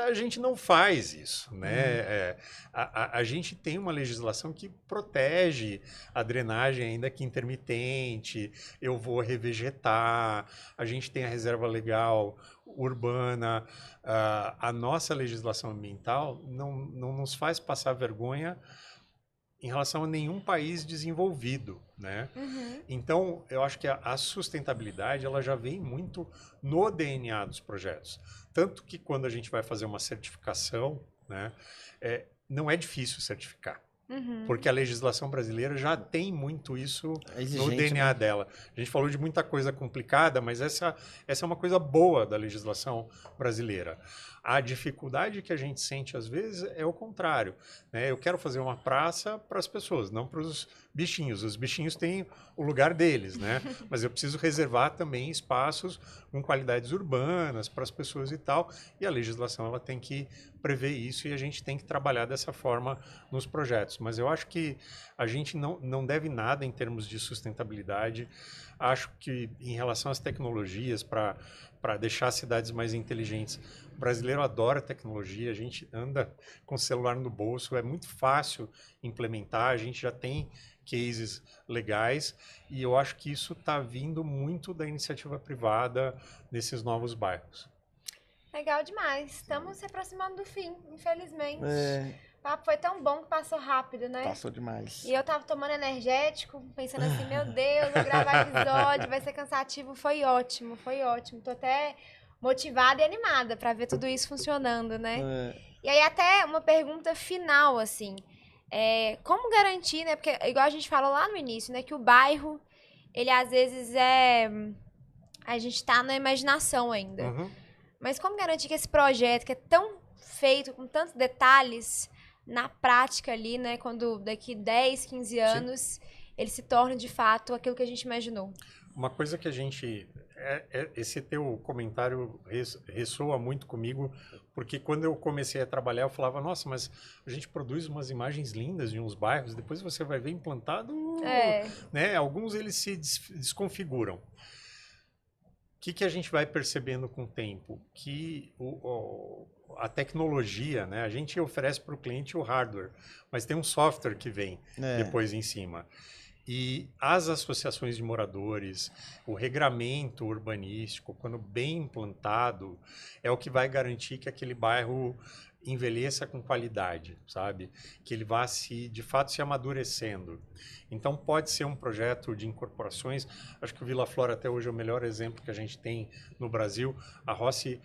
A gente não faz isso, né? A gente tem uma legislação que protege a drenagem, ainda que intermitente, eu vou revegetar, a gente tem a reserva legal urbana, a nossa legislação ambiental não nos faz passar vergonha em relação a nenhum país desenvolvido, né? Então, eu acho que a sustentabilidade ela já vem muito no DNA dos projetos. Tanto que quando a gente vai fazer uma certificação, né, não é difícil certificar. Porque a legislação brasileira já tem muito isso no DNA dela. A gente falou de muita coisa complicada, mas essa é uma coisa boa da legislação brasileira. A dificuldade que a gente sente, às vezes, é o contrário, né? Eu quero fazer uma praça para as pessoas, não para os bichinhos. Os bichinhos têm o lugar deles, né? Mas eu preciso reservar também espaços com qualidades urbanas para as pessoas e tal. E a legislação ela tem que prever isso e a gente tem que trabalhar dessa forma nos projetos. Mas eu acho que a gente não deve nada em termos de sustentabilidade. Acho que em relação às tecnologias, para deixar as cidades mais inteligentes, o brasileiro adora tecnologia, a gente anda com o celular no bolso, é muito fácil implementar, a gente já tem cases legais e eu acho que isso está vindo muito da iniciativa privada nesses novos bairros. Legal demais. Estamos se aproximando do fim, infelizmente. O papo foi tão bom que passou rápido, né? Passou demais. E eu tava tomando energético, pensando assim, meu Deus, vou gravar episódio, vai ser cansativo. Foi ótimo, foi ótimo. Tô até motivada e animada pra ver tudo isso funcionando, né? E aí até uma pergunta final, assim. Como garantir, né? Porque igual a gente falou lá no início, né? Que o bairro, ele às vezes a gente tá na imaginação ainda. Mas como garantir que esse projeto, que é tão feito, com tantos detalhes, na prática ali, né, quando daqui 10, 15 anos, ele se torne de fato aquilo que a gente imaginou? Uma coisa que a gente... esse teu comentário ressoa muito comigo, porque quando eu comecei a trabalhar, eu falava, nossa, mas a gente produz umas imagens lindas de uns bairros, depois você vai ver implantado, né? Alguns eles se desconfiguram. O que a gente vai percebendo com o tempo? Que a tecnologia, né? A gente oferece para o cliente o hardware, mas tem um software que vem depois em cima. E as associações de moradores, o regramento urbanístico, quando bem implantado, é o que vai garantir que aquele bairro envelheça com qualidade, sabe? Que ele vá de fato se amadurecendo. Então pode ser um projeto de incorporações. Acho que o Vila Flora até hoje é o melhor exemplo que a gente tem no Brasil. A Rossi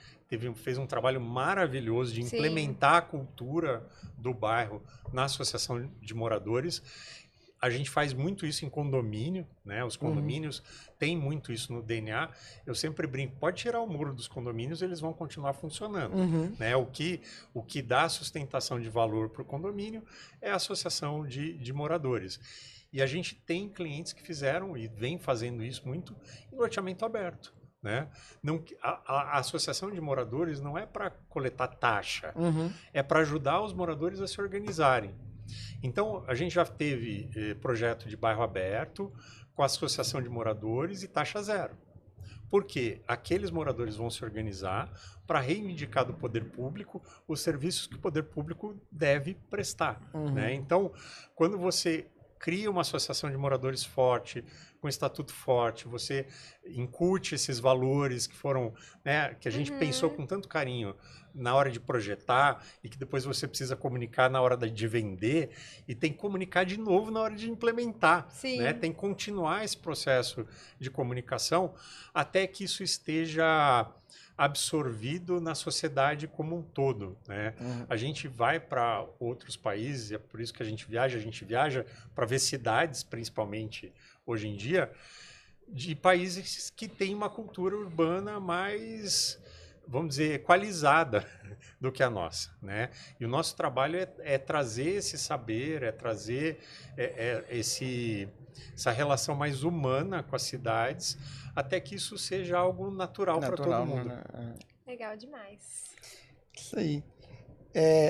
fez um trabalho maravilhoso de implementar a cultura do bairro na associação de moradores. A gente faz muito isso em condomínio, né? Os condomínios têm muito isso no DNA. Eu sempre brinco, pode tirar o muro dos condomínios, eles vão continuar funcionando. Né? O que dá sustentação de valor para o condomínio é a associação de moradores. E a gente tem clientes que fizeram e vem fazendo isso muito em loteamento aberto. Né? A associação de moradores não é para coletar taxa, é para ajudar os moradores a se organizarem. Então, a gente já teve projeto de bairro aberto, com associação de moradores e taxa zero. Por quê? Aqueles moradores vão se organizar para reivindicar do poder público os serviços que o poder público deve prestar. Né? Então, quando você cria uma associação de moradores forte, com estatuto forte, você incute esses valores que foram, né, que a gente pensou com tanto carinho na hora de projetar e que depois você precisa comunicar na hora de vender e tem que comunicar de novo na hora de implementar. Né? Tem que continuar esse processo de comunicação até que isso esteja absorvido na sociedade como um todo. Né? A gente vai para outros países, é por isso que a gente viaja para ver cidades, principalmente hoje em dia, de países que têm uma cultura urbana mais, vamos dizer, equalizada do que a nossa. Né? E o nosso trabalho é trazer esse saber, é trazer essa relação mais humana com as cidades, até que isso seja algo natural para todo mundo. Né? Legal demais. Isso aí.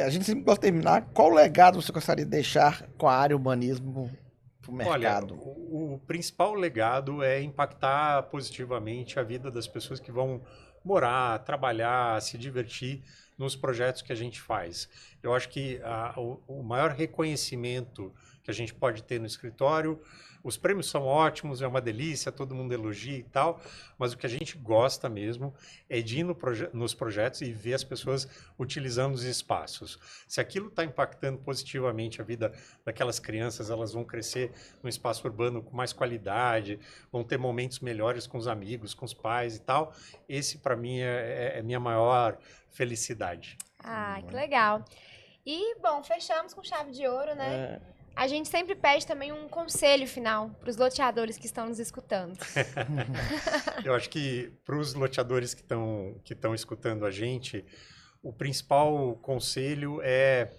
A gente sempre gosta de terminar. Qual legado você gostaria de deixar com a área urbanismo para o mercado? Olha, o principal legado é impactar positivamente a vida das pessoas que vão morar, trabalhar, se divertir nos projetos que a gente faz. Eu acho que o maior reconhecimento que a gente pode ter no escritório, os prêmios são ótimos, é uma delícia, todo mundo elogia e tal, mas o que a gente gosta mesmo é de ir nos projetos e ver as pessoas utilizando os espaços. Se aquilo está impactando positivamente a vida daquelas crianças, elas vão crescer no espaço urbano com mais qualidade, vão ter momentos melhores com os amigos, com os pais e tal. Esse, para mim, é minha maior felicidade. Ah, que legal. E, bom, fechamos com chave de ouro, né? A gente sempre pede também um conselho final para os loteadores que estão nos escutando. Eu acho que para os loteadores que estão escutando a gente, o principal conselho é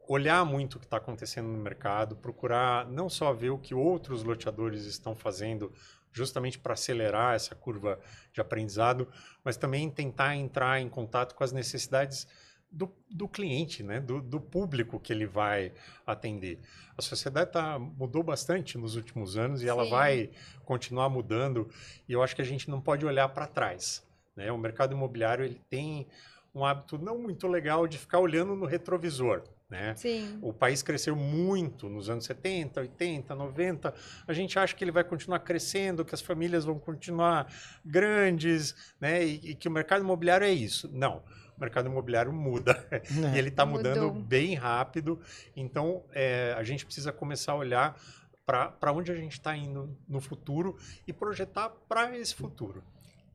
olhar muito o que está acontecendo no mercado, procurar não só ver o que outros loteadores estão fazendo justamente para acelerar essa curva de aprendizado, mas também tentar entrar em contato com as necessidades do cliente, né? do público que ele vai atender. A sociedade mudou bastante nos últimos anos e ela vai continuar mudando, e eu acho que a gente não pode olhar para trás, né? O mercado imobiliário ele tem um hábito não muito legal de ficar olhando no retrovisor. Né? Sim. O país cresceu muito nos anos 70, 80, 90. A gente acha que ele vai continuar crescendo, que as famílias vão continuar grandes, né? E que o mercado imobiliário é isso. Não. O mercado imobiliário muda e ele está mudando bem rápido, então a gente precisa começar a olhar para onde a gente está indo no futuro e projetar para esse futuro.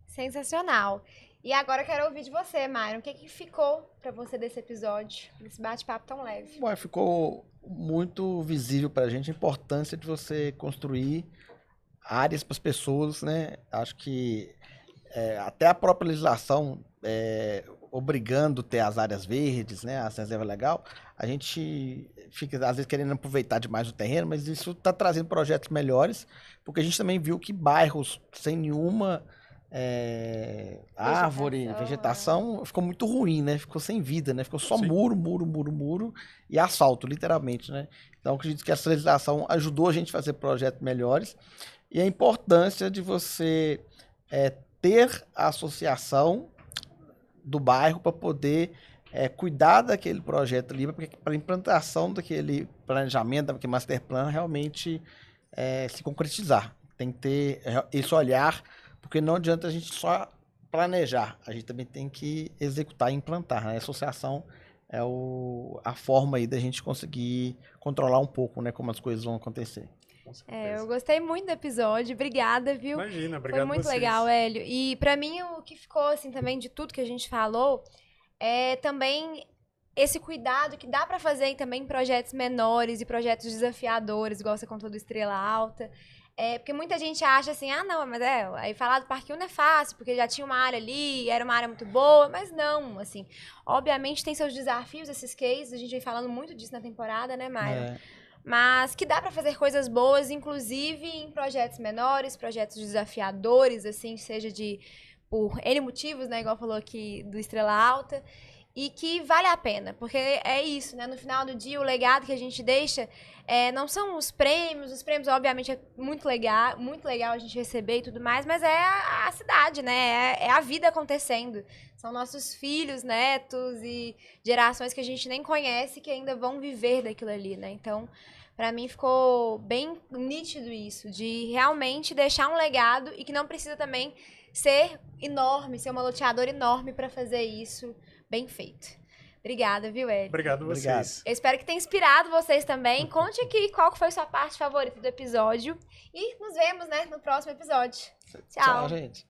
Sensacional. E agora eu quero ouvir de você, Myron. O que ficou para você desse episódio, desse bate-papo tão leve? Bom, ficou muito visível para a gente a importância de você construir áreas para as pessoas, né? Acho que até a própria legislação obrigando ter as áreas verdes, né, as reservas legais, a gente fica às vezes querendo aproveitar demais o terreno, mas isso está trazendo projetos melhores, porque a gente também viu que bairros sem nenhuma árvore, vegetação, ficou muito ruim, né? Ficou sem vida, né? Ficou só muro e asfalto, literalmente, né? Então, eu acredito que essa legislação ajudou a gente a fazer projetos melhores e a importância de você ter a associação do bairro para poder cuidar daquele projeto ali, para a implantação daquele planejamento, daquele master plan realmente se concretizar. Tem que ter esse olhar, porque não adianta a gente só planejar, a gente também tem que executar e implantar, né? A associação é a forma aí da gente conseguir controlar um pouco, né, como as coisas vão acontecer. Eu gostei muito do episódio, obrigada, viu? Imagina, obrigado. Foi muito legal, Hélio. E pra mim o que ficou assim também de tudo que a gente falou é também esse cuidado que dá pra fazer também em projetos menores e projetos desafiadores, igual você contou do Estrela Alta. Porque muita gente acha assim, não, mas aí falar do Parque Uno é fácil, porque já tinha uma área ali, era uma área muito boa, mas não, assim, obviamente tem seus desafios esses cases, a gente vem falando muito disso na temporada, né, Mayra? Mas que dá para fazer coisas boas, inclusive em projetos menores, projetos desafiadores, assim, seja por N motivos, né, igual falou aqui do Estrela Alta, e que vale a pena, porque é isso, né, no final do dia o legado que a gente deixa não são os prêmios obviamente é muito legal a gente receber e tudo mais, mas é a cidade, né, é a vida acontecendo. São nossos filhos, netos e gerações que a gente nem conhece que ainda vão viver daquilo ali, né? Então, pra mim ficou bem nítido isso, de realmente deixar um legado e que não precisa também ser enorme, ser uma loteadora enorme pra fazer isso bem feito. Obrigada, viu, Hélio? Obrigado a vocês. Eu espero que tenha inspirado vocês também. Conte aqui qual foi sua parte favorita do episódio e nos vemos, né, no próximo episódio. Tchau, gente.